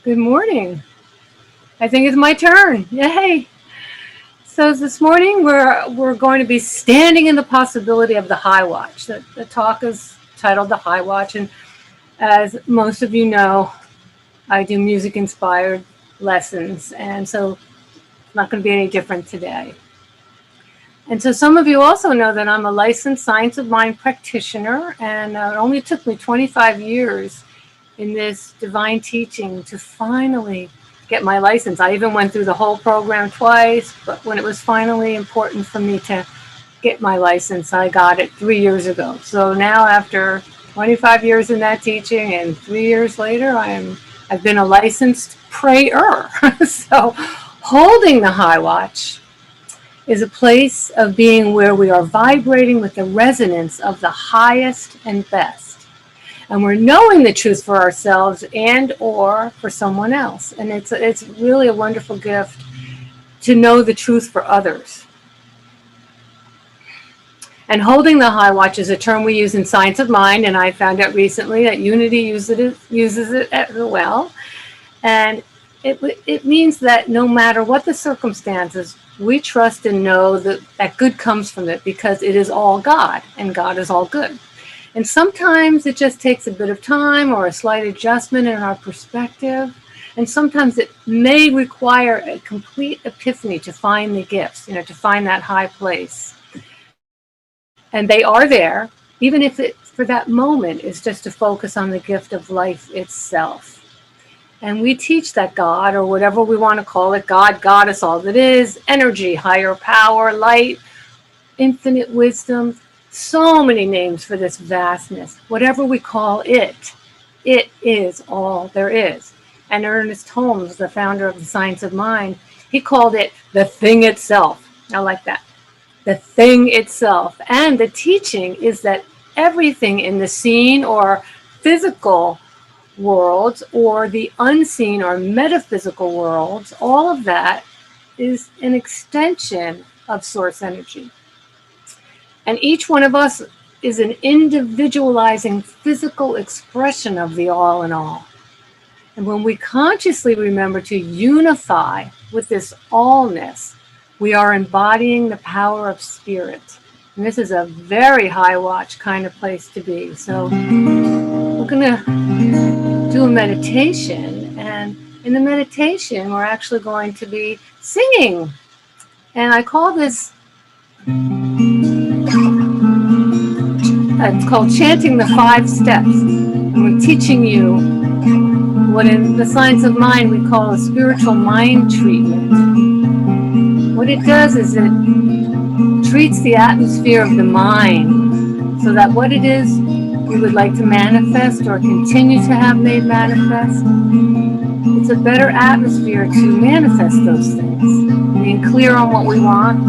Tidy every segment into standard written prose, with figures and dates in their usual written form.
Good morning. I think it's my turn. Yay. So this morning we're going to be standing in the possibility of the high watch. The talk is titled The High Watch, and as most of you know, I do music inspired lessons, and so it's not going to be any different today. And so some of you also know that I'm a licensed science of mind practitioner, and it only took me 25 years in this divine teaching to finally get my license. I even went through the whole program twice, but when it was finally important for me to get my license, I got it 3 years ago. So now after 25 years in that teaching and 3 years later, I've been a licensed prayer. So holding the high watch is a place of being where we are vibrating with the resonance of the highest and best. And we're knowing the truth for ourselves and or for someone else. And it's really a wonderful gift to know the truth for others. And holding the high watch is a term we use in science of mind, and I found out recently that Unity uses it as well. And it means that no matter what the circumstances, we trust and know that good comes from it because it is all God, and God is all good. And sometimes it just takes a bit of time or a slight adjustment in our perspective. And sometimes it may require a complete epiphany to find the gifts, to find that high place. And they are there, even if it, for that moment, is just to focus on the gift of life itself. And we teach that God, or whatever we want to call it, God, Goddess, all that is, energy, higher power, light, infinite wisdom, so many names for this vastness. Whatever we call it, it is all there is. And Ernest Holmes, the founder of the Science of Mind, he called it the thing itself. I like that. The thing itself. And the teaching is that everything in the seen or physical worlds or the unseen or metaphysical worlds, all of that is an extension of source energy. And each one of us is an individualizing physical expression of the all in all. And when we consciously remember to unify with this allness, we are embodying the power of spirit. And this is a very high watch kind of place to be. So we're going to do a meditation. And in the meditation, we're actually going to be singing. And I call this... It's called Chanting the 5 Steps. And we're teaching you what in the science of mind we call a spiritual mind treatment. What it does is it treats the atmosphere of the mind so that what it is we would like to manifest or continue to have made manifest, it's a better atmosphere to manifest those things. Being clear on what we want.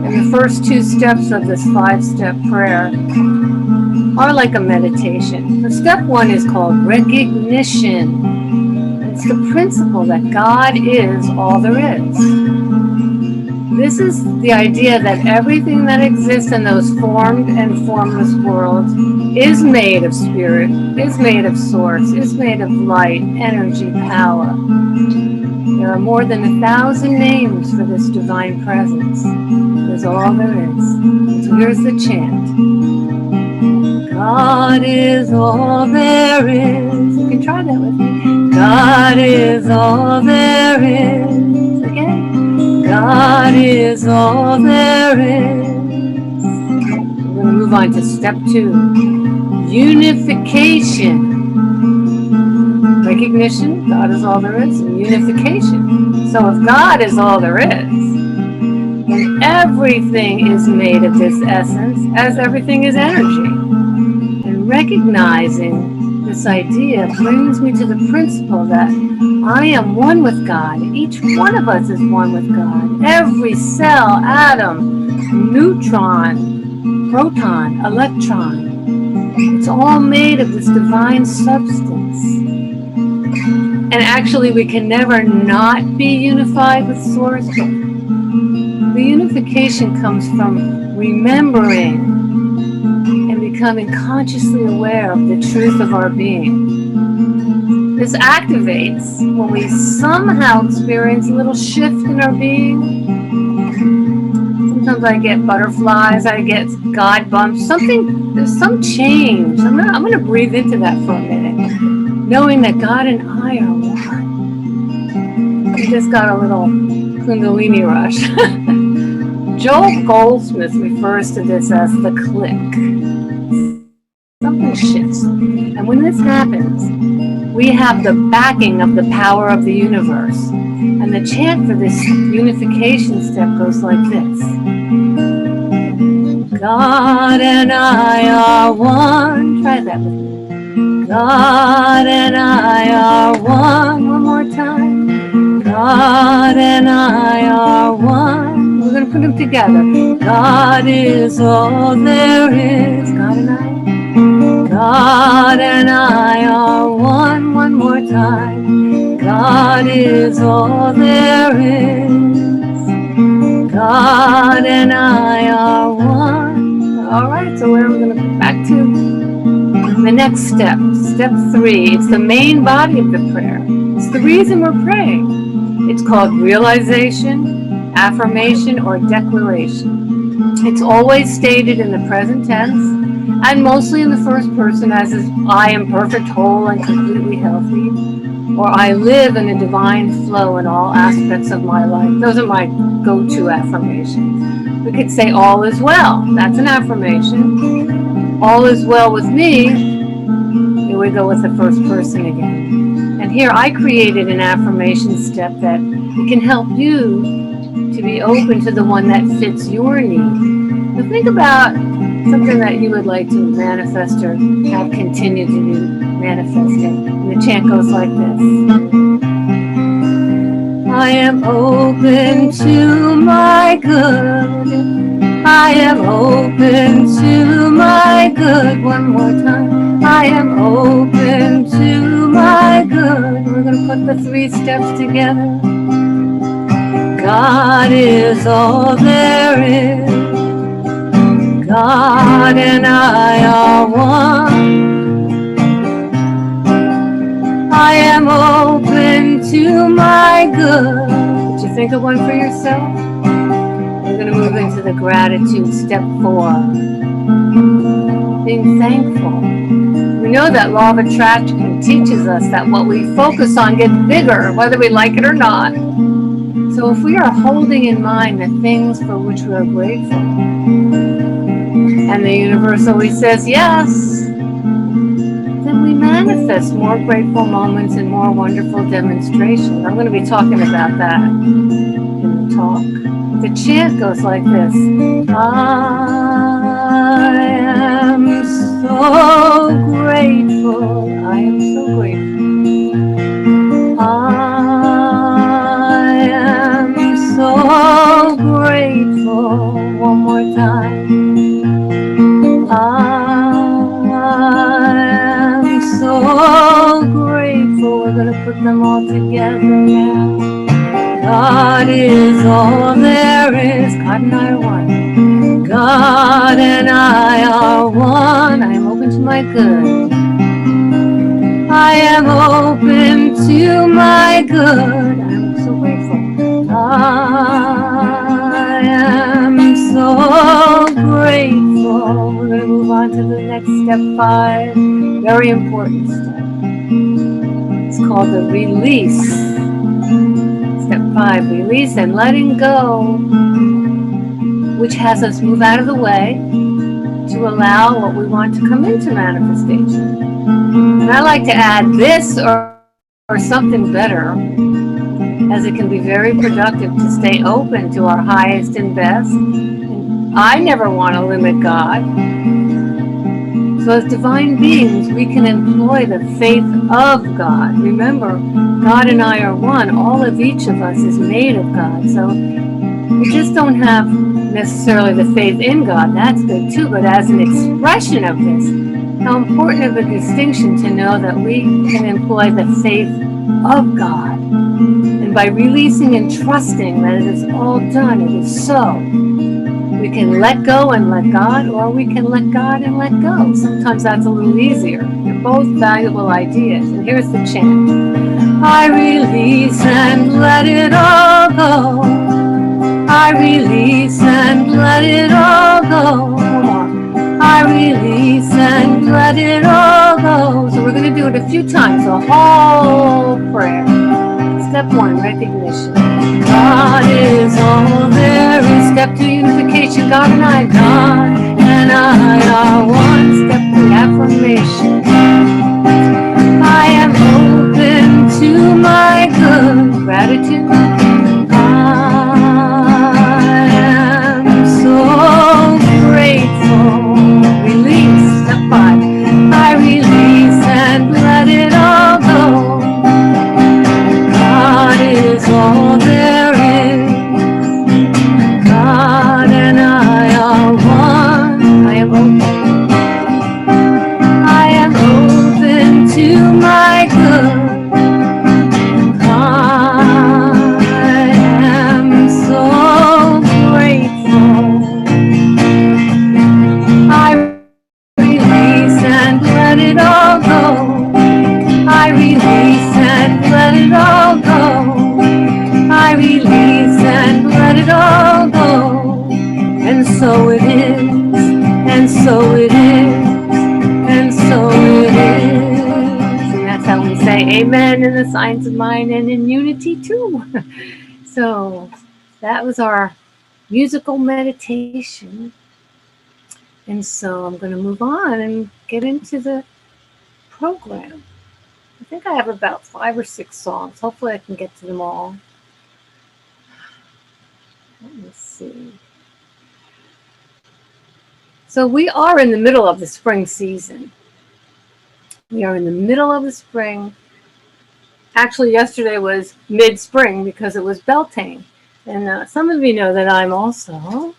And the first 2 steps of this 5-step prayer are like a meditation. The step 1 is called recognition. It's the principle that God is all there is. This is the idea that everything that exists in those formed and formless worlds is made of spirit, is made of source, is made of light, energy, power. There are more than 1,000 names for this divine presence. Is all there is. So here's the chant. God is all there is. You can try that with me. God is all there is. Again. God is all there is. We're going to move on to step 2. Unification. Recognition, God is all there is, and unification. So if God is all there is, and everything is made of this essence, as everything is energy. And recognizing this idea brings me to the principle that I am one with God. Each one of us is one with God. Every cell, atom, neutron, proton, electron, it's all made of this divine substance. And actually, we can never not be unified with Source. The unification comes from remembering and becoming consciously aware of the truth of our being. This activates when we somehow experience a little shift in our being. Sometimes I get butterflies, I get God bumps, there's some change. I'm going to breathe into that for a minute, knowing that God and I are one. I just got a little Kundalini rush. Joel Goldsmith refers to this as the click. Something shifts. And when this happens, we have the backing of the power of the universe. And the chant for this unification step goes like this. God and I are one. Try that with me. God and I are one. One more time. God and I are one. We're going to put them together. God is all there is. God and I. God and I are one. One more time. God is all there is. God and I are one. All right, so we're going to go back to the next step. Step 3. It's the main body of the prayer. It's the reason we're praying. It's called realization, affirmation, or declaration. It's always stated in the present tense and mostly in the first person as is, I am perfect, whole, and completely healthy. Or I live in a divine flow in all aspects of my life. Those are my go-to affirmations. We could say all is well. That's an affirmation. All is well with me. Here we go with the first person again. And here I created an affirmation step that it can help you to be open to the one that fits your need. Now think about something that you would like to manifest or have continue to be manifesting. And the chant goes like this. I am open to my good. I am open to my good. One more time. I am open to my good. We're going to put the 3 steps together. God is all there is. God and I are one. I am open to my good. Did you think of one for yourself? We're going to move into the gratitude step 4. Being thankful. We know that law of attraction teaches us that what we focus on gets bigger, whether we like it or not. So if we are holding in mind the things for which we are grateful, and the universe always says yes, then we manifest more grateful moments and more wonderful demonstrations. I'm going to be talking about that in the talk. The chant goes like this. I am so grateful. I am so grateful. I am so grateful. One more time. I am so grateful. We're going to put them all together now. God is all there is. God and I are one. God and I are one. I am open to my good. I am open to my good. I'm so grateful. I am so grateful. We're going to move on to the next step 5. Very important step. It's called the release. Step 5, release and letting go, which has us move out of the way to allow what we want to come into manifestation. And I like to add this or something better, as it can be very productive to stay open to our highest and best. And I never want to limit God. So as divine beings, we can employ the faith of God. Remember, God and I are one. All of each of us is made of God. So we just don't have necessarily the faith in God. That's good too. But as an expression of this, how important of a distinction to know that we can employ the faith of God. And by releasing and trusting that it is all done, it is so. We can let go and let God, or we can let God and let go. Sometimes that's a little easier. It they're both valuable ideas. And here's the chant. I release and let it all go. I release and let it all go. One more. I release and let it all go. So we're going to do it a few times, the whole prayer. Step 1, recognition. God is all there is. Step 2, unification. God and I are one. Step 3, affirmation. I am open to my good. Gratitude. I am so grateful. Release. Step 5. I release and let it all go. God is all there is. God and I are one. I am open. I am open to my good. I am so grateful. I release and let it all go. I release and let it all go. I release and let it all go. And so it is, and so it is, and so it is. And that's how we say amen in the science of mind and in unity too. So that was our musical meditation. And so I'm going to move on and get into the program. I think I have about 5 or 6 songs. Hopefully I can get to them all. Let me see. So we are in the middle of the spring season. We are in the middle of the spring. Actually, yesterday was mid-spring because it was Beltane. And some of you know that I'm also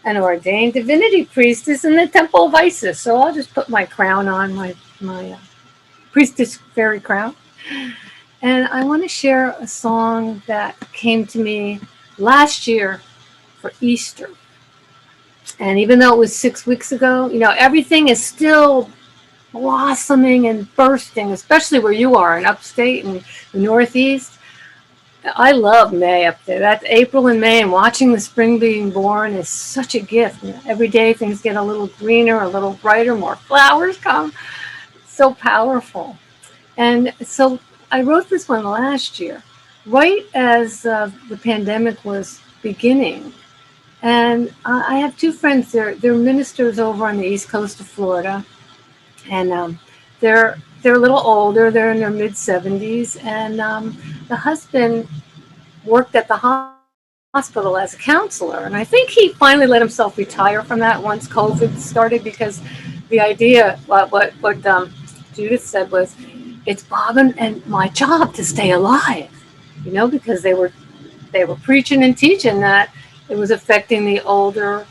an ordained divinity priestess in the Temple of Isis. So I'll just put my crown on, my priestess fairy crown. And I want to share a song that came to me last year for Easter. And even though it was 6 weeks ago, you know, everything is still blossoming and bursting, especially where you are in upstate and the Northeast. I love May up there. That's April and May, and watching the spring being born is such a gift. You know, every day things get a little greener, a little brighter, more flowers come. It's so powerful. And so I wrote this one last year, right as the pandemic was beginning. And I have 2 friends. They're ministers over on the east coast of Florida, and they're a little older. They're in their mid-70s, and the husband worked at the hospital as a counselor. And I think he finally let himself retire from that once COVID started, because the idea, what Judith said was, it's Bob and my job to stay alive, you know, because they were preaching and teaching that it was affecting the older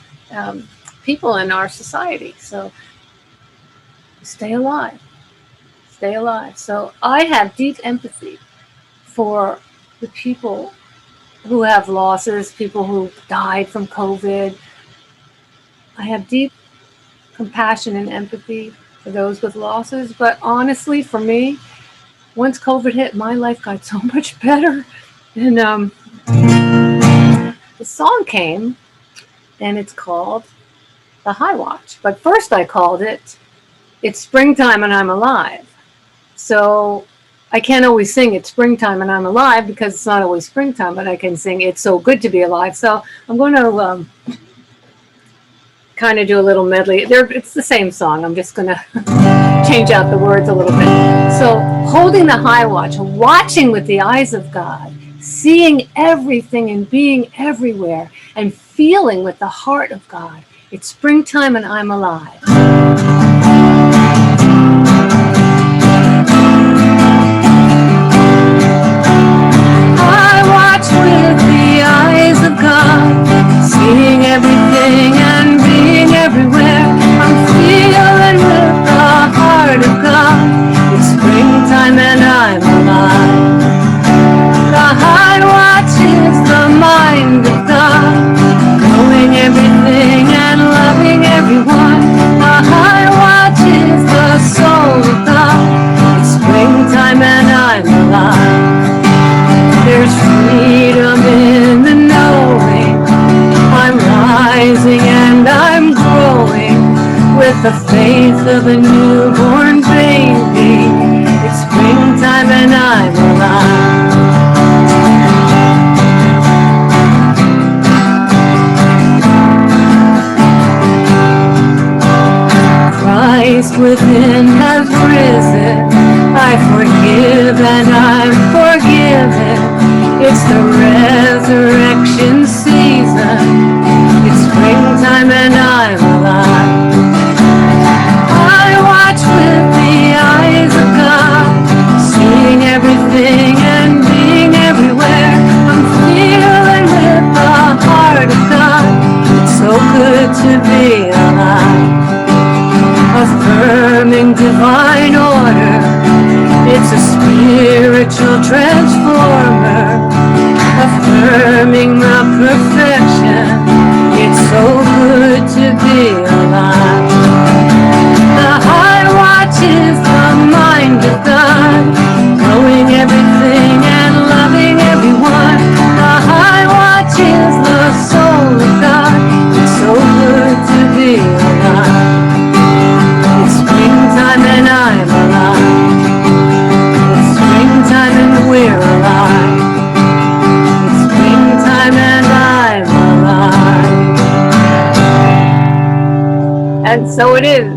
people in our society. So stay alive, stay alive. So I have deep empathy for the people who have losses, people who died from COVID. I have deep compassion and empathy for those with losses. But honestly, for me, once COVID hit, my life got so much better. And the song came, and it's called The High Watch. But first I called it, It's Springtime and I'm Alive. So I can't always sing It's Springtime and I'm Alive because it's not always springtime, but I can sing It's So Good to Be Alive. So I'm going to kind of do a little medley. It's the same song. I'm just going to change out the words a little bit. So holding the high watch, watching with the eyes of God, seeing everything and being everywhere, and feeling with the heart of God. It's springtime and I'm alive. I watch with the eyes of God, seeing everything and being everywhere. I'm feeling with the heart of God. It's springtime and I'm alive. The high watch is the mind of God, knowing everything and loving everyone. The high a newborn baby. It's springtime and I'm alive. Christ within has risen. I forgive and I'm forgiven. It's the resurrection season. It's springtime and I'm alive. I watch with the eyes of God, seeing everything and being everywhere. I'm feeling with the heart of God. It's so good to be alive. Affirming divine order. It's a spiritual transformer. Affirming the perfection. It's so good to be alive. The high watch is the mind of God, knowing everything and loving everyone. The high watch is the soul of God. It's so good to be alive. It's springtime and I'm alive. It's springtime and we're alive. It's springtime and I'm alive. And so it is.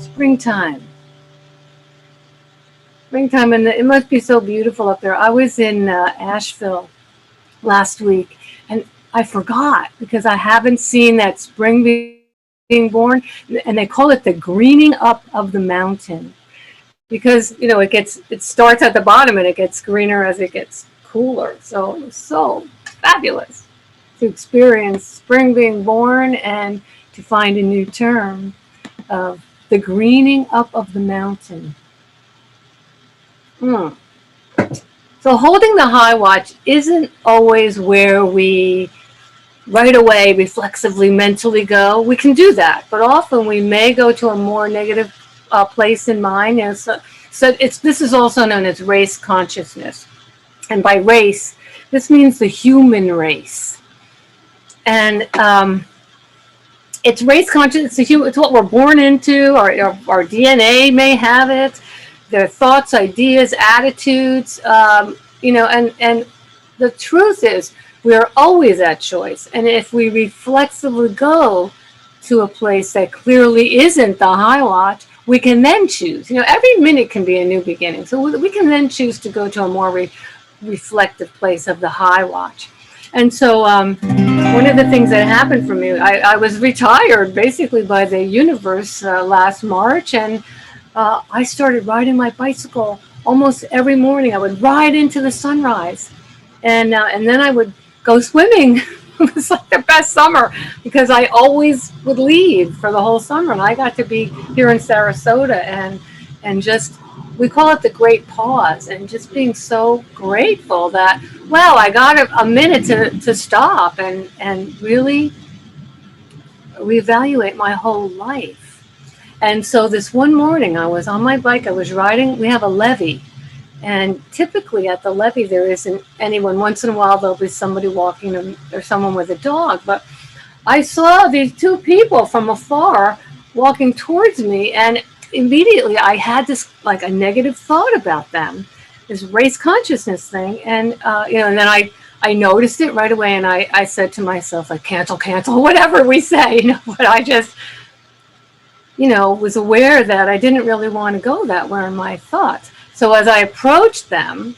Springtime. Springtime, and it must be so beautiful up there. I was in Asheville last week, and I forgot because I haven't seen that spring being born, and they call it the greening up of the mountain, because it starts at the bottom and it gets greener as it gets cooler. So it was so fabulous to experience spring being born and to find a new term of the greening up of the mountain. So holding the high watch isn't always where we right away reflexively mentally go. We can do that, but often we may go to a more negative place in mind. So this is also known as race consciousness, and by race this means the human race. And it's race conscious. It's what we're born into. Our DNA may have it. Their thoughts, ideas, attitudes. And the truth is, we are always at choice. And if we reflexively go to a place that clearly isn't the high watch, we can then choose. Every minute can be a new beginning. So we can then choose to go to a more reflective place of the high watch. And so one of the things that happened for me, I was retired basically by the universe last March, and I started riding my bicycle almost every morning. I would ride into the sunrise, and then I would go swimming. It was like the best summer because I always would leave for the whole summer, and I got to be here in Sarasota and just, we call it the great pause, and just being so grateful that, wow, I got a minute to stop and really reevaluate my whole life. And so this one morning I was on my bike, I was riding, we have a levee, and typically at the levee there isn't anyone. Once in a while there'll be somebody walking or someone with a dog, but I saw these two people from afar walking towards me, and immediately I had this like a negative thought about them, this race consciousness thing, and and then I noticed it right away, and I said to myself, like, cancel, whatever we say, but I just was aware that I didn't really want to go that way in my thoughts. So as I approached them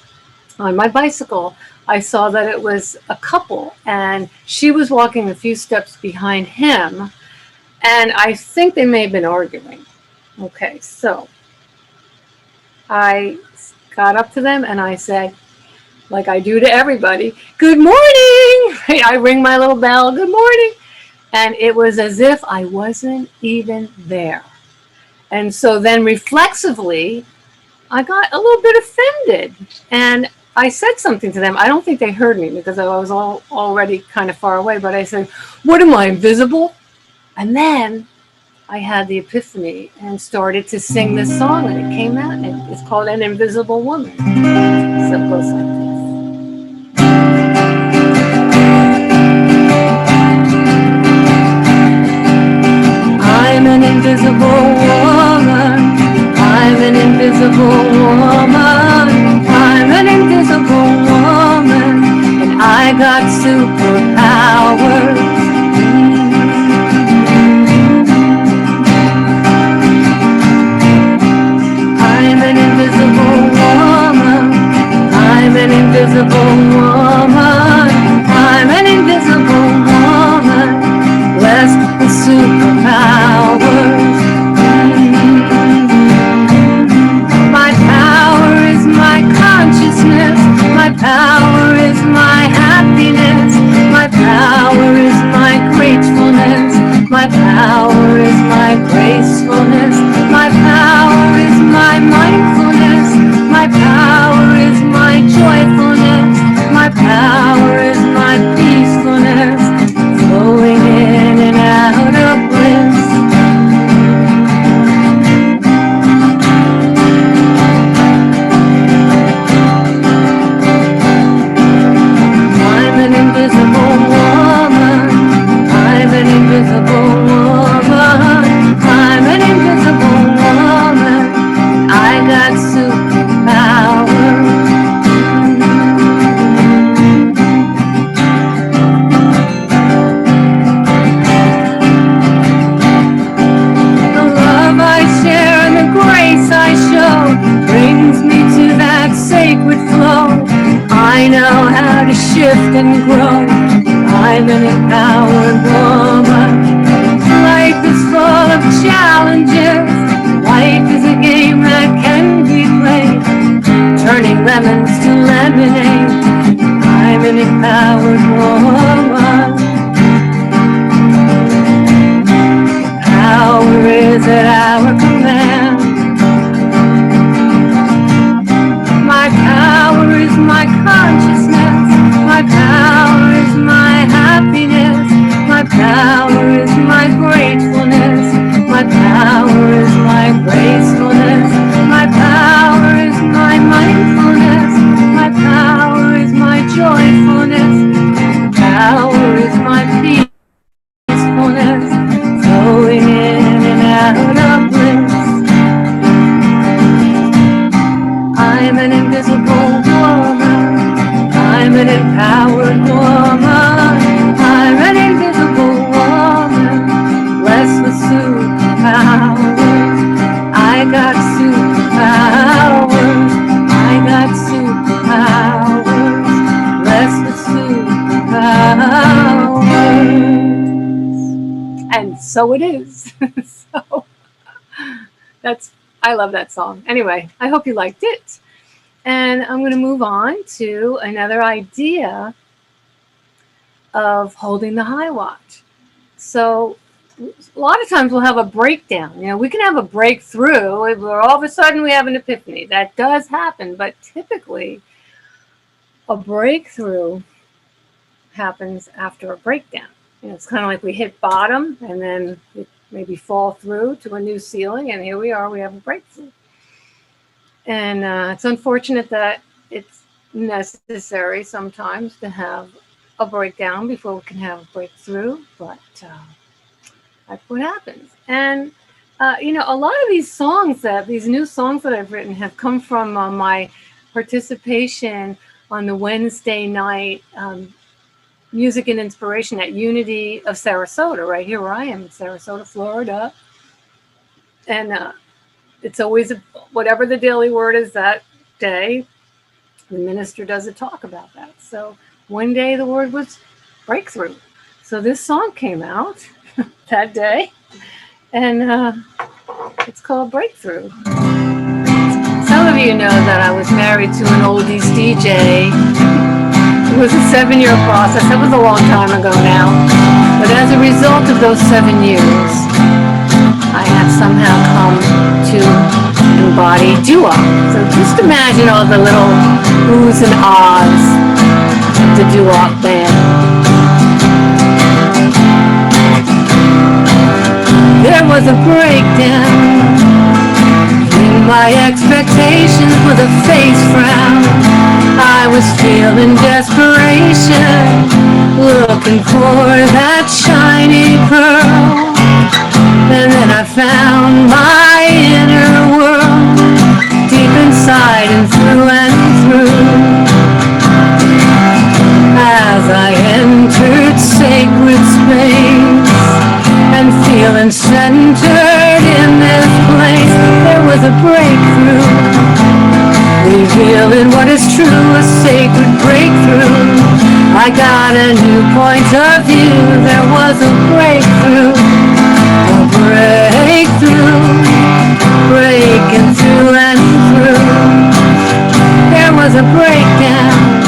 on my bicycle, I saw that it was a couple, and she was walking a few steps behind him, and I think they may have been arguing. Okay, so I got up to them and I said, like I do to everybody, good morning. Right? I ring my little bell, good morning. And it was as if I wasn't even there. And so then reflexively, I got a little bit offended. And I said something to them. I don't think they heard me because I was already kind of far away. But I said, what am I, invisible? And then I had the epiphany and started to sing this song, and it came out, and it's called An Invisible Woman. So it goes like this. I'm an invisible woman. an invisible woman. I'm an invisible woman, and I got superpowers. I'm an invisible woman. I'm an invisible woman. I'm an invisible woman, blessed with superpowers. My power is my consciousness. My power is my happiness. My power is my gratefulness. My power is my gracefulness. My power is my mindfulness. My power is my joyfulness. My power is my peacefulness, flowing in and out of bliss. I'm an invisible woman. I'm an invisible woman. I'm an invisible woman. I got superpowers. The love I share and the grace I show brings me to that sacred flow. I know how to shift and grow. I'm an empowered woman. Life is full of challenges. Life is a game that can be played, turning lemons to lemonade. I'm an empowered woman. Power is at our command. My power is my consciousness. My power is my happiness. My power is my gratefulness. My power is my gracefulness. My power is my mindfulness. My power is my joyfulness. Power is my peacefulness, flowing in and out of bliss. I'm an invisible woman. I'm an empowered woman. I'm an invisible woman, blessed with superpowers. I got superpowers. I got superpowers, blessed with superpowers. And so it is. So I love that song. Anyway, I hope you liked it. And I'm going to move on to another idea of holding the high watch. So a lot of times we'll have a breakdown. You know, we can have a breakthrough where all of a sudden we have an epiphany. That does happen, but typically a breakthrough happens after a breakdown. You know, it's kind of like we hit bottom and then we maybe fall through to a new ceiling, and here we are, we have a breakthrough. And it's unfortunate that it's necessary sometimes to have a breakdown before we can have a breakthrough, but that's what happens. And you know, a lot of these songs, these new songs that I've written have come from my participation on the Wednesday night Music and Inspiration at Unity of Sarasota, right here where I am in Sarasota, Florida. And it's always whatever the daily word is that day, the minister does a talk about that. So one day the word was breakthrough. So this song came out that day, and it's called Breakthrough. Some of you know that I was married to an oldies DJ. It was a 7-year process. That was a long time ago now. But as a result of those 7 years, I have somehow come to embody doo-wop. So just imagine all the little oohs and ahs of the doo-wop band. There was a breakdown in my expectations with a face frown. I was feeling desperation, looking for that shiny pearl. And then I found my inner world. feeling centered in this place. There was a breakthrough, revealing what is true, a sacred breakthrough. I got a new point of view. There was a breakthrough, breaking through and through. There was a breakdown.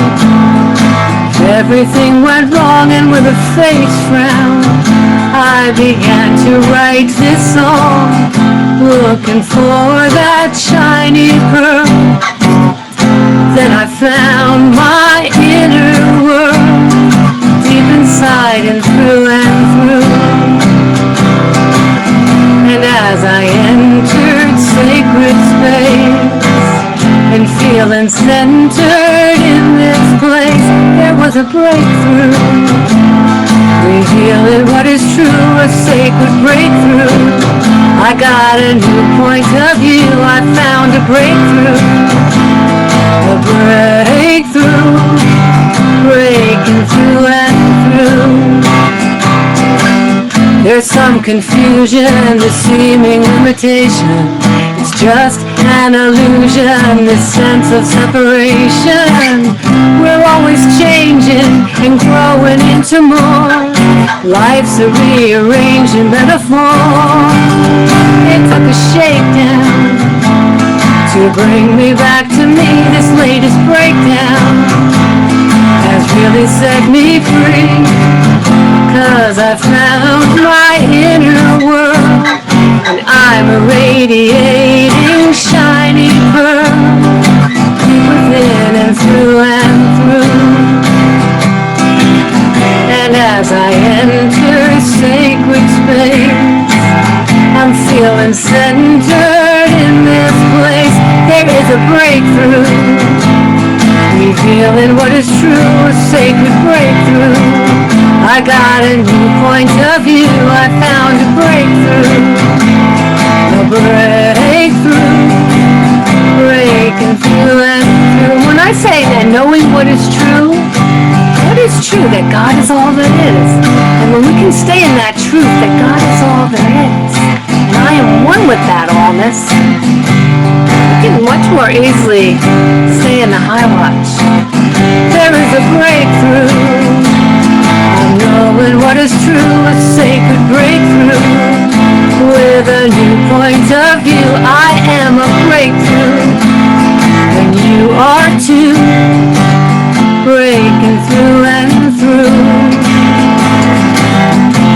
Everything went wrong, and with a face frown, I began to write this song, looking for that shiny pearl. Then I found my inner world, deep inside and through. And as I entered sacred space and feeling centered in this place, there was a breakthrough, revealing what is true, a sacred breakthrough. I got a new point of view. I found a breakthrough, breaking through and through. There's some confusion, the seeming limitation. It's just an illusion, this sense of separation. We're always changing and growing into more. Life's a rearranging metaphor. It took a shakedown to bring me back to me. This latest breakdown has really set me free, 'cause I found my inner world, and I'm a radiating shiny pearl, deep within and through. And as I enter sacred space, I'm feeling centered in this place. There is a breakthrough, revealing what is true, a sacred breakthrough. I got a new point of view. I found a breakthrough, breaking through and through. When I say that, knowing what is true, that God is all there is. And when we can stay in that truth, that God is all there is, and I am one with that allness, we can much more easily stay in the high watch. There is a breakthrough, I'm knowing what is true, a sacred breakthrough. With a new point of view, I am a breakthrough, and you are too. Breaking through and through,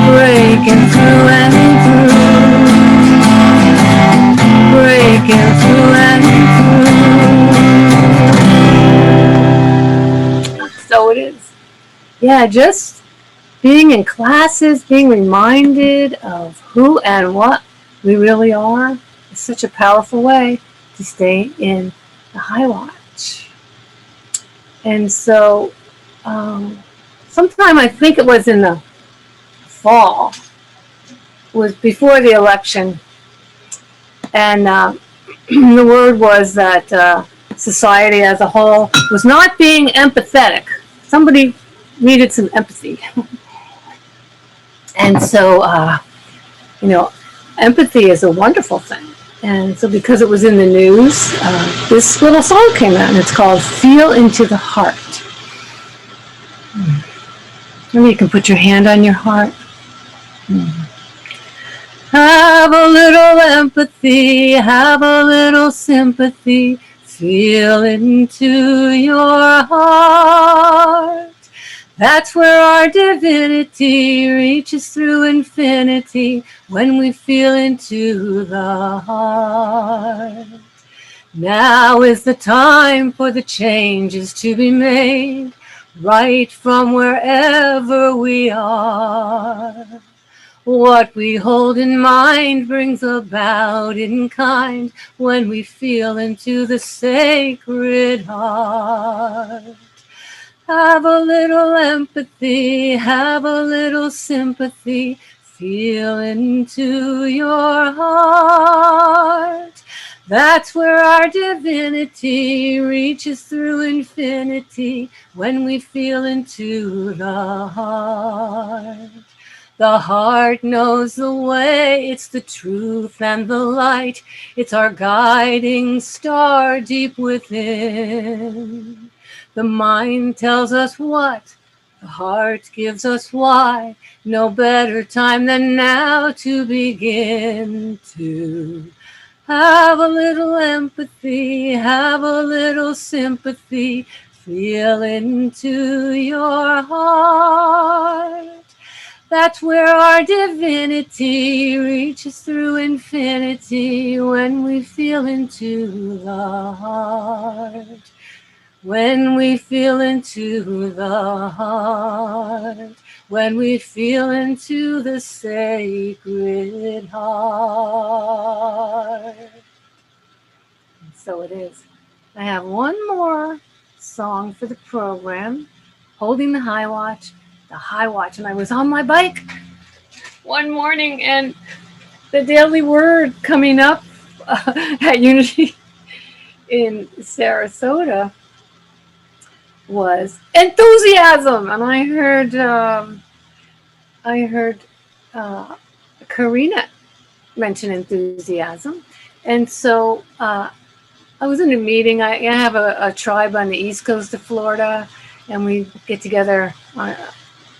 breaking through and through, breaking through and through. So it is. Yeah, just being in classes, being reminded of who and what we really are is such a powerful way to stay in the high watch. And so, sometime I think it was in the fall, was before the election, and the word was that society as a whole was not being empathetic. Somebody needed some empathy. And so, empathy is a wonderful thing. And so because it was in the news, this little song came out, and it's called Feel Into the Heart. Maybe you can put your hand on your heart. Have a little empathy, have a little sympathy, feel into your heart. That's where our divinity reaches through infinity, when we feel into the heart. Now is the time for the changes to be made, right from wherever we are. What we hold in mind brings about in kind, when we feel into the sacred heart. Have a little empathy, have a little sympathy, feel into your heart. That's where our divinity reaches through infinity, when we feel into the heart. The heart knows the way, it's the truth and the light. It's our guiding star deep within. The mind tells us what, the heart gives us why. No better time than now to begin to have a little empathy, have a little sympathy. Feel into your heart. That's where our divinity reaches through infinity when we feel into the heart. When we feel into the heart. When we feel into the sacred heart. And so it is. I have one more song for the program, Holding the High Watch. The High Watch, and I was on my bike one morning, and the daily word coming up at Unity in Sarasota was enthusiasm, and I heard Karina mention enthusiasm, and so I was in a meeting. I have a tribe on the east coast of Florida, and we get together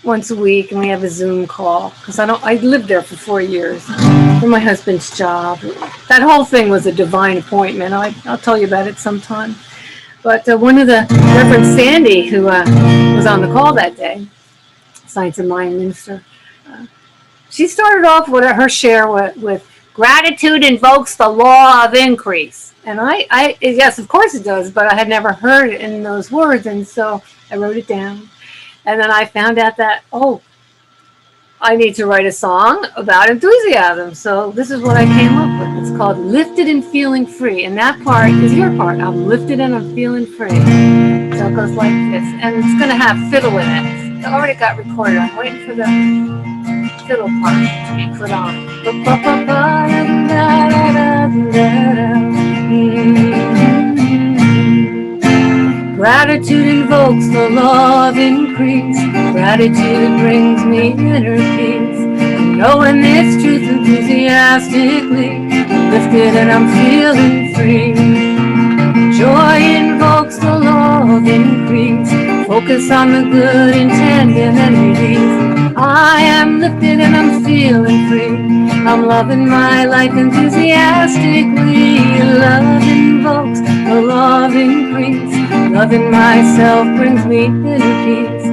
once a week, and we have a Zoom call because I lived there for 4 years for my husband's job. That whole thing was a divine appointment. I'll tell you about it sometime. But one of the Reverend Sandy, who was on the call that day, Science of Mind minister, she started off with her share with gratitude invokes the law of increase. And I yes, of course it does, but I had never heard it in those words, and so I wrote it down. And then I found out that, I need to write a song about enthusiasm. So this is what I came up with. It's called Lifted and Feeling Free. And that part is your part. I'm lifted and I'm feeling free. So it goes like this. And it's going to have fiddle in it. It already got recorded. I'm waiting for the fiddle part to be put on. Gratitude invokes the law of increase. Gratitude brings me inner peace. Knowing this truth enthusiastically, lifted and I'm feeling free. Joy invokes the law of increase. Focus on the good intent and then release. I am lifted and I'm feeling free. I'm loving my life enthusiastically. Love invokes the law of increase. Loving myself brings me inner peace.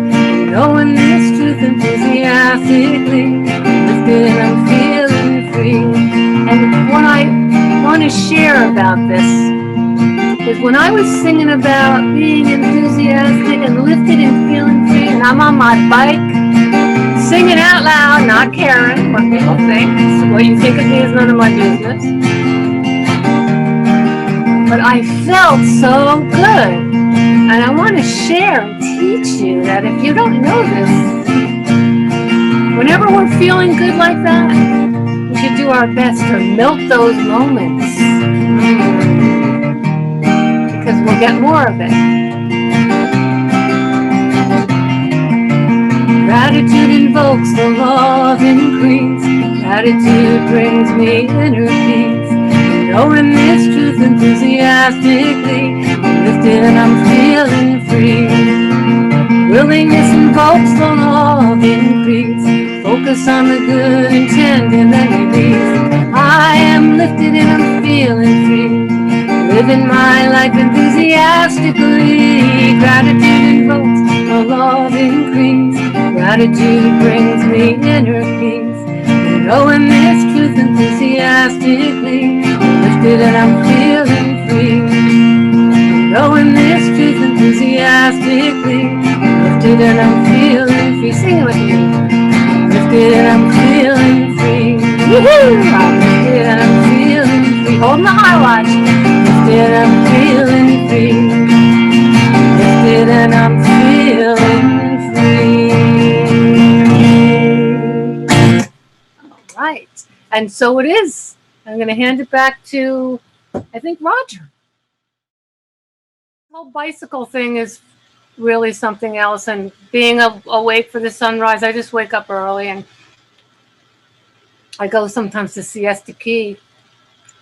Knowing this truth enthusiastically, lifted and I'm feeling free. And what I want to share about this is when I was singing about being enthusiastic and lifted and feeling free, and I'm on my bike, singing out loud, not caring what people think. So what you think of me is none of my business. But I felt so good. And I want to share and teach you that if you don't know this, whenever we're feeling good like that, we should do our best to milk those moments. Because we'll get more of it. Gratitude invokes the law of increase. Gratitude brings me inner peace. Knowing this truth enthusiastically, lifted and I'm feeling free. Willingness invokes the law of increase. Focus on the good intent and then release. I am lifted and I'm feeling free. Living my life enthusiastically. Gratitude invokes the law of increase. Gratitude brings me inner peace. Knowing this truth enthusiastically, lifted and I'm feeling free. Knowing this truth enthusiastically, lifted and I'm feeling free. Sing it with me. Lifted and I'm feeling free. Woohoo! I'm lifted and I'm feeling free. Holding the high watch. Lifted and I'm feeling free. Lifted and I'm feeling free. All right. And so it is. I'm going to hand it back to, I think, Roger. The whole bicycle thing is really something else. And being awake for the sunrise, I just wake up early and I go sometimes to Siesta Key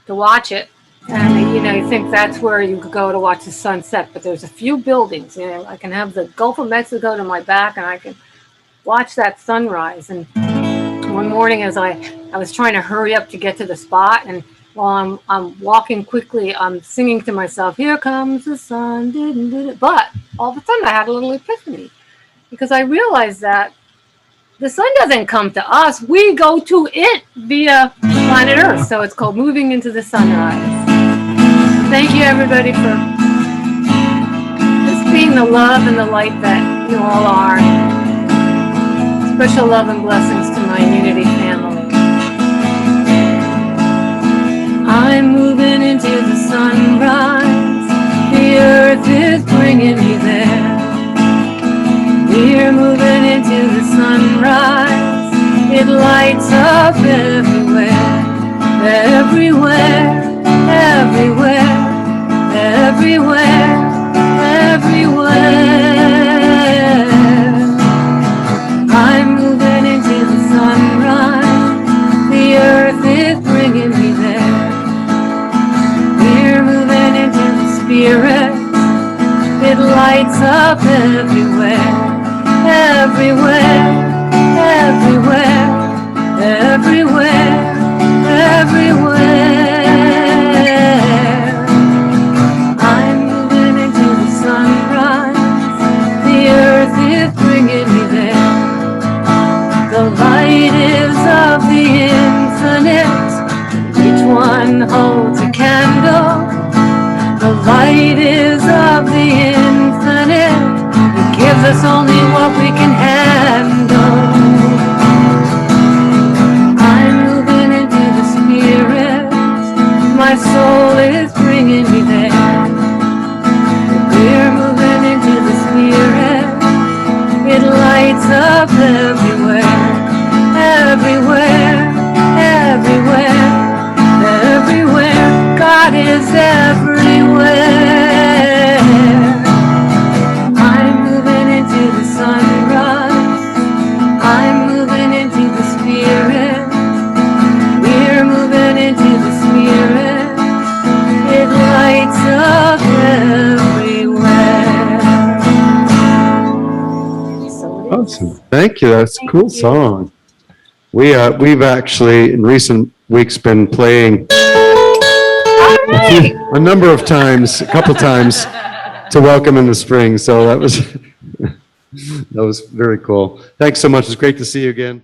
to watch it. And, you know, you think that's where you could go to watch the sunset, but there's a few buildings, you know, I can have the Gulf of Mexico to my back and I can watch that sunrise. And one morning as I was trying to hurry up to get to the spot, and while I'm walking quickly, I'm singing to myself, here comes the sun, but all of a sudden I had a little epiphany, because I realized that the sun doesn't come to us, we go to it via planet Earth. So it's called Moving into the Sunrise. Thank you, everybody, for just being the love and the light that you all are. Special love and blessings to my Unity family. I'm moving into the sunrise. The earth is bringing me there. We're moving into the sunrise. It lights up everywhere, everywhere. Everywhere, everywhere, everywhere. I'm moving into the sunrise. The earth is bringing me there. We're moving into the spirit. It lights up everywhere, everywhere, everywhere, everywhere, everywhere. The light is of the infinite. Each one holds a candle. The light is of the infinite. It gives us only what we can handle. I'm moving into the spirit. My soul is bringing me there. We're moving into the spirit. It lights up everywhere, everywhere, everywhere, everywhere. God is everywhere. I'm moving into the sunrise. I'm moving into the spirit. We're moving into the spirit. It lights up everywhere. Awesome. Thank you. That's a cool song. We've actually in recent weeks been playing a number of times, a couple times to welcome in the spring. So that was very cool. Thanks so much. It's great to see you again.